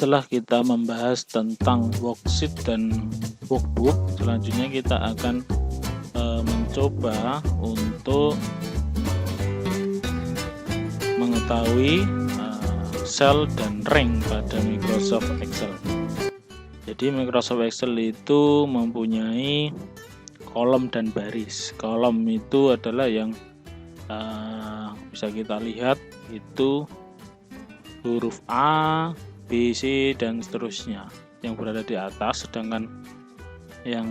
Setelah kita membahas tentang worksheet dan workbook, selanjutnya kita akan mencoba untuk mengetahui sel dan rank pada Microsoft Excel. Jadi Microsoft Excel itu mempunyai kolom dan baris. Kolom itu adalah yang bisa kita lihat itu huruf A, B, C, dan seterusnya yang berada di atas, sedangkan yang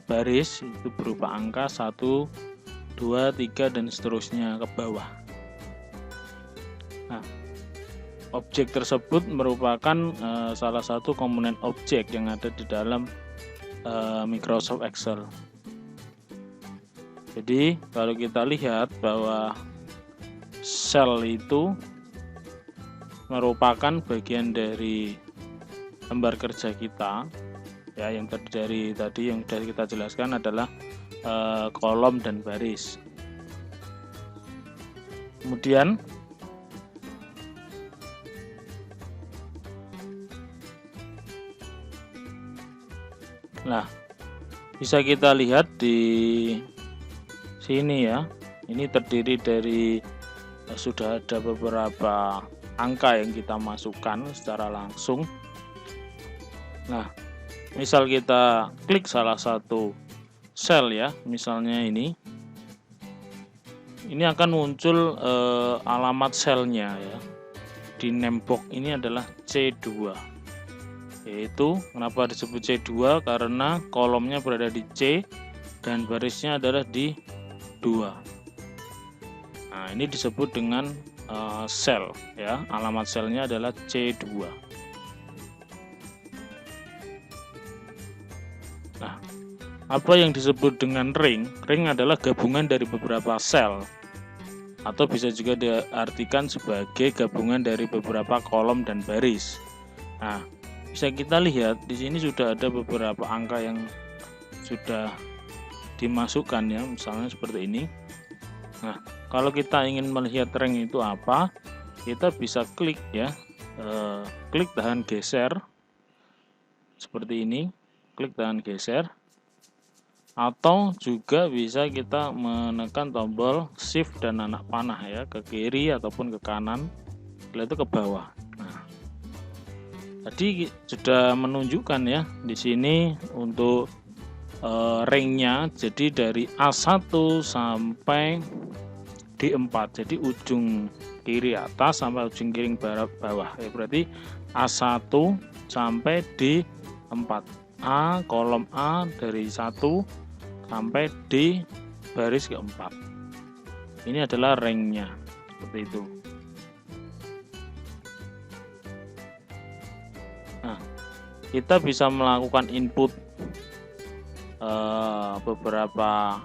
baris itu berupa angka 1, 2, 3, dan seterusnya ke bawah. Nah, objek tersebut merupakan salah satu komponen objek yang ada di dalam Microsoft Excel. Jadi kalau kita lihat bahwa sel itu merupakan bagian dari lembar kerja kita, ya, yang terdiri tadi yang sudah kita jelaskan adalah kolom dan baris. Kemudian bisa kita lihat di sini ya, ini terdiri dari sudah ada beberapa angka yang kita masukkan secara langsung. Nah, misal kita klik salah satu sel ya, misalnya ini akan muncul alamat selnya ya. Di name box ini adalah C2. Yaitu kenapa disebut C2? Karena kolomnya berada di C dan barisnya adalah di 2. Nah, ini disebut dengan sel ya, alamat selnya adalah C2. Nah, apa yang disebut dengan ring? Ring adalah gabungan dari beberapa sel, atau bisa juga diartikan sebagai gabungan dari beberapa kolom dan baris. Nah, bisa kita lihat di sini sudah ada beberapa angka yang sudah dimasukkan ya, misalnya seperti ini. Nah, kalau kita ingin melihat rank itu apa, kita bisa klik ya, klik tahan geser seperti ini, klik tahan geser, atau juga bisa kita menekan tombol shift dan anak panah ya, ke kiri ataupun ke kanan, setelah itu ke bawah. Nah, tadi sudah menunjukkan ya di sini untuk ranknya, jadi dari A1 sampai D4, jadi ujung kiri atas sampai ujung kiri bawah ya, berarti A1 sampai D4. A, kolom A dari 1 sampai D baris keempat. Ini adalah ranknya, seperti itu. Nah, kita bisa melakukan input beberapa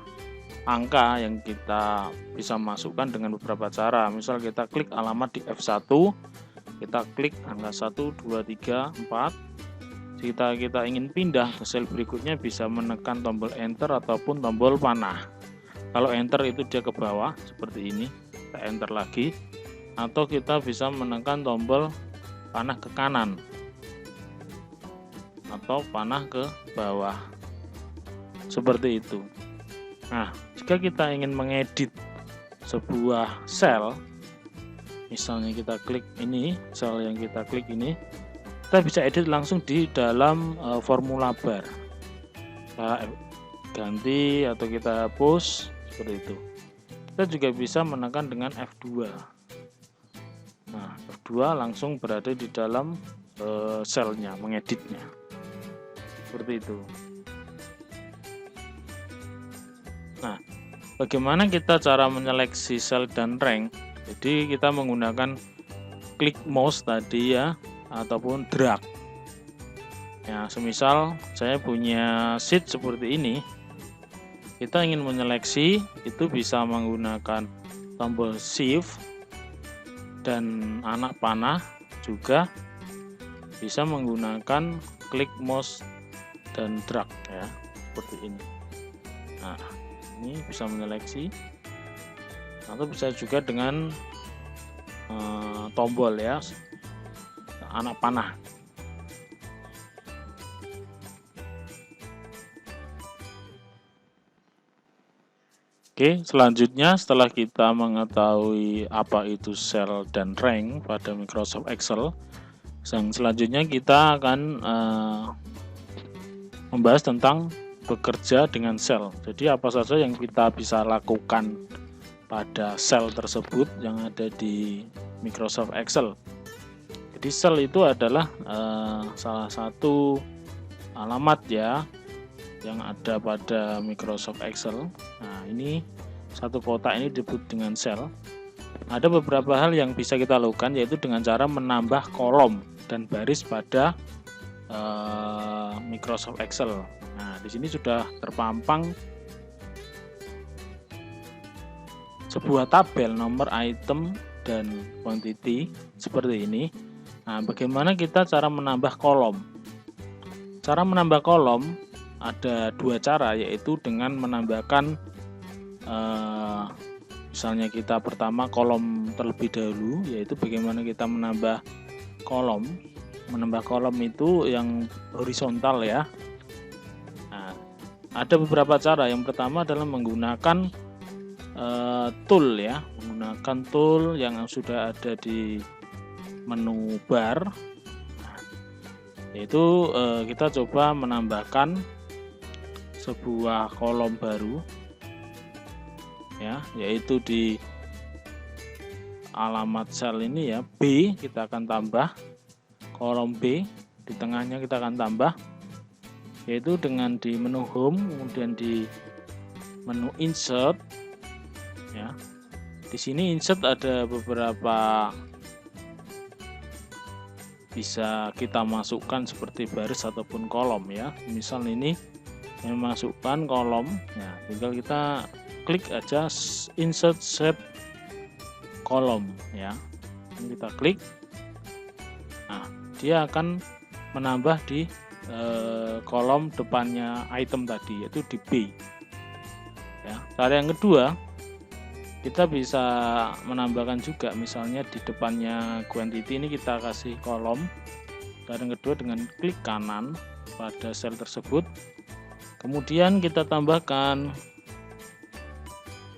angka yang kita bisa masukkan dengan beberapa cara. Misal kita klik alamat di F1, kita klik angka 1, 2, 3, 4. Jika kita ingin pindah ke sel berikutnya, bisa menekan tombol enter ataupun tombol panah. Kalau enter itu dia ke bawah seperti ini, kita enter lagi, atau kita bisa menekan tombol panah ke kanan atau panah ke bawah, seperti itu. Nah, jika kita ingin mengedit sebuah sel, misalnya kita klik ini, sel yang kita klik ini, kita bisa edit langsung di dalam formula bar. Kita ganti atau kita hapus seperti itu. Kita juga bisa menekan dengan F2. Nah, F2 langsung berada di dalam selnya, mengeditnya. Seperti itu. Nah, bagaimana kita cara menyeleksi sel dan rank? Jadi kita menggunakan klik mouse tadi ya, ataupun drag. Ya, semisal saya punya sheet seperti ini, kita ingin menyeleksi, itu bisa menggunakan tombol shift dan anak panah, juga bisa menggunakan klik mouse dan drag ya, seperti ini. Nah, ini bisa menyeleksi, atau bisa juga dengan tombol ya, anak panah. Oke, selanjutnya setelah kita mengetahui apa itu sel dan rank pada Microsoft Excel, yang selanjutnya kita akan membahas tentang bekerja dengan sel. Jadi apa saja yang kita bisa lakukan pada sel tersebut yang ada di Microsoft Excel. Jadi sel itu adalah salah satu alamat ya yang ada pada Microsoft Excel. Nah, ini satu kotak ini disebut dengan sel. Ada beberapa hal yang bisa kita lakukan, yaitu dengan cara menambah kolom dan baris pada Microsoft Excel. Nah, di sini sudah terpampang sebuah tabel nomor item dan quantity seperti ini. Nah, bagaimana kita cara menambah kolom? Cara menambah kolom ada dua cara, yaitu dengan menambahkan misalnya kita pertama kolom terlebih dahulu, yaitu bagaimana kita menambah kolom. Menambah kolom itu yang horizontal ya. Nah, ada beberapa cara. Yang pertama adalah menggunakan tool ya, menggunakan tool yang sudah ada di menu bar. Nah, yaitu kita coba menambahkan sebuah kolom baru ya, yaitu di alamat sel ini ya, B, kita akan tambah kolom B, di tengahnya kita akan tambah, yaitu dengan di menu home, kemudian di menu insert ya. Di sini insert ada beberapa bisa kita masukkan seperti baris ataupun kolom ya. Misal ini memasukkan kolom ya, tinggal kita klik aja insert shape kolom ya. Ini kita klik. Nah, dia akan menambah di kolom depannya item tadi, yaitu di B ya. Cara yang kedua, kita bisa menambahkan juga, misalnya di depannya quantity ini kita kasih kolom. Cara yang kedua, dengan klik kanan pada sel tersebut, kemudian kita tambahkan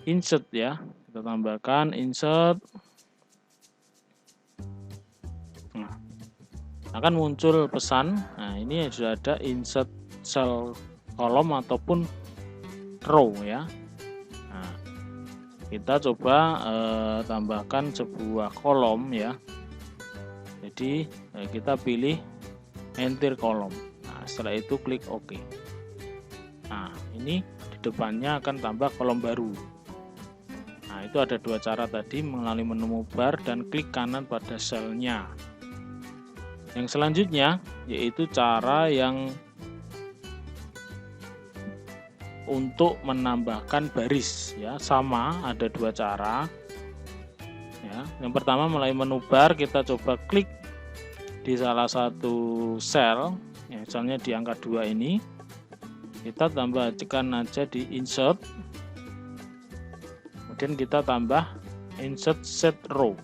insert ya, kita tambahkan insert. Nah, akan muncul pesan. Nah, ini sudah ada insert cell kolom ataupun row ya. Nah, kita coba tambahkan sebuah kolom ya. Jadi kita pilih enter kolom. Nah, setelah itu klik OK. Nah, ini di depannya akan tambah kolom baru. Nah, itu ada dua cara tadi, melalui menu bar dan klik kanan pada selnya. Yang selanjutnya yaitu cara yang untuk menambahkan baris ya, sama ada dua cara ya. Yang pertama, melalui menu bar kita coba klik di salah satu sel ya, misalnya di angka 2 ini. Kita tambahkan aja di insert, kemudian kita tambah insert set row.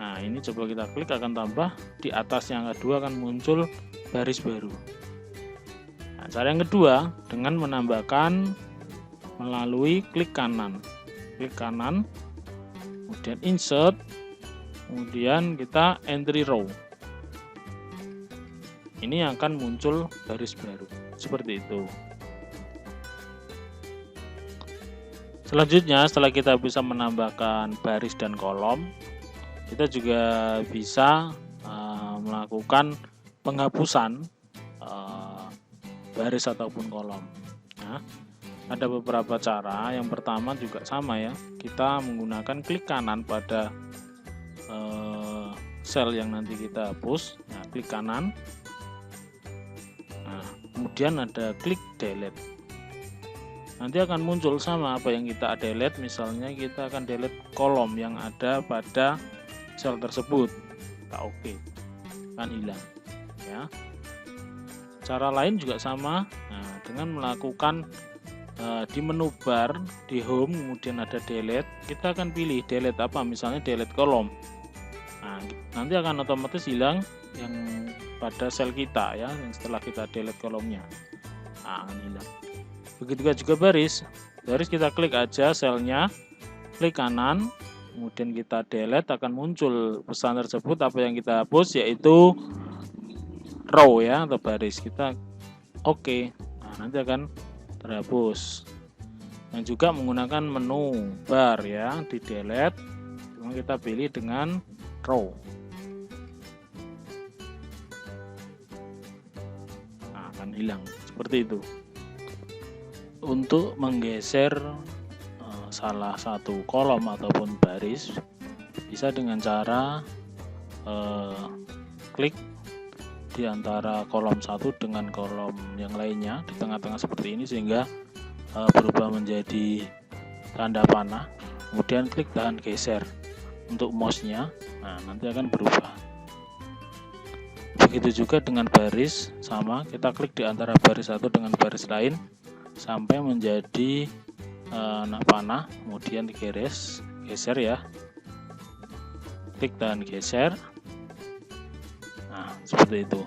Nah, ini coba kita klik, akan tambah di atasnya angka 2 akan muncul baris baru. Nah, cara yang kedua dengan menambahkan melalui klik kanan, kemudian insert, kemudian kita entry row. Ini akan muncul baris baru seperti itu. Selanjutnya, setelah kita bisa menambahkan baris dan kolom, kita juga bisa melakukan penghapusan baris ataupun kolom. Nah, ada beberapa cara. Yang pertama juga sama ya, kita menggunakan klik kanan pada sel yang nanti kita hapus. Nah, klik kanan. Nah, kemudian ada klik delete. Nanti akan muncul sama apa yang kita delete. Misalnya kita akan delete kolom yang ada pada sel tersebut. Kita oke, kan hilang ya. Cara lain juga sama. Nah, dengan melakukan di menu bar di home, kemudian ada delete, kita akan pilih delete apa, misalnya delete kolom. Nah, nanti akan otomatis hilang yang pada sel kita ya, yang setelah kita delete kolomnya. Nah, akan hilang. Begitu juga baris. Baris kita klik aja selnya, klik kanan, kemudian kita delete, akan muncul pesan tersebut. Apa yang kita hapus yaitu row ya, atau baris. Kita oke. Nah, nanti akan terhapus. Dan juga menggunakan menu bar ya, di delete, kita pilih dengan row. Nah, akan hilang seperti itu. Untuk menggeser salah satu kolom ataupun baris bisa dengan cara klik di antara kolom satu dengan kolom yang lainnya di tengah-tengah seperti ini, sehingga berubah menjadi tanda panah. Kemudian klik tahan geser untuk mouse-nya, nah nanti akan berubah. Begitu juga dengan baris, sama, kita klik di antara baris satu dengan baris lain sampai menjadi panah, kemudian geser ya, klik dan geser. Nah seperti itu.